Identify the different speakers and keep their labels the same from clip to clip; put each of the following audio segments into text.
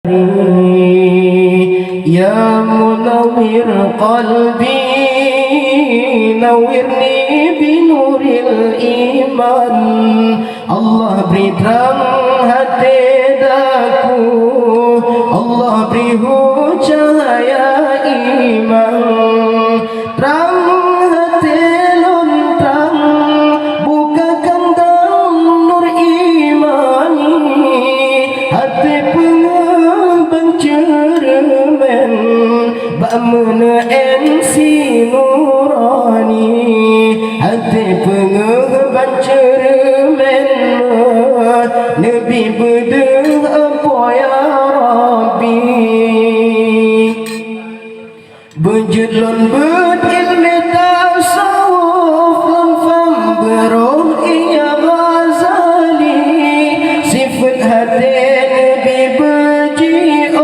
Speaker 1: Ya munawwir qalbi nawwirni binuril iman. Allah beri terang hati daku, Allah beri cahaya iman. Terang hati lontang, bukakan dalam nur imani. Hati pengembang cermen, bak menensi nurani. Hati pengembang cermen, Nabi berdoa ya Rabbi. Berjelon berilmi tasawuf lan fam beroh iya Ghazali. Sifat hati Nabi berji'ah,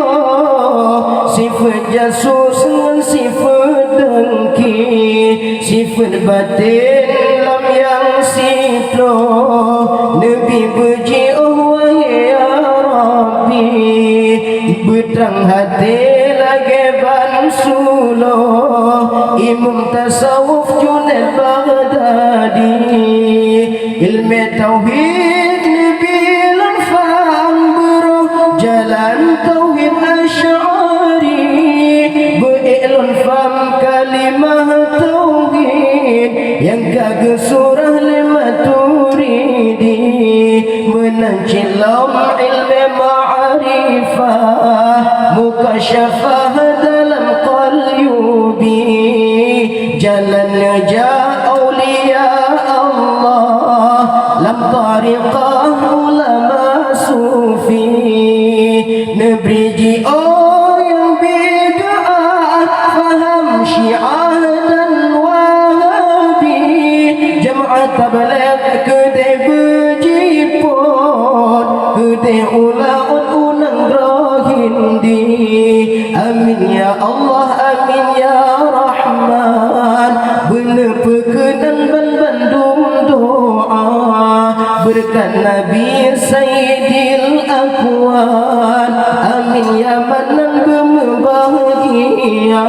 Speaker 1: sifat jasus dan sifat dengki. Sifat batin lam yang sitro, Nabi berji'ah wahai ya Rabbi. Berterang hati lagi bansulo, Imam tasawuf Junaid Baghdadi. Ilmu tauhid Nabi lan faham beroh, jalan tauhid Asy'ari. Berilun faham kalimah tauhid, yang kagak surah lima turidi. Menancilam ilmu ma'rifah, mukasyafah dalam qalyubi. Jalan najah awliya Allah, lam tariqah ulama sufi. Nebriji yang bid'ah, faham syiah dan wahabi. Jamaah tabligh kedai berjipot, kedai ulaun unang rohindi. Amin ya Allah, amin ya Rahman. Benar perkenan bandum doa, berkat Nabi Sayyidil Aqwan. Amin ya Manan berbahagia.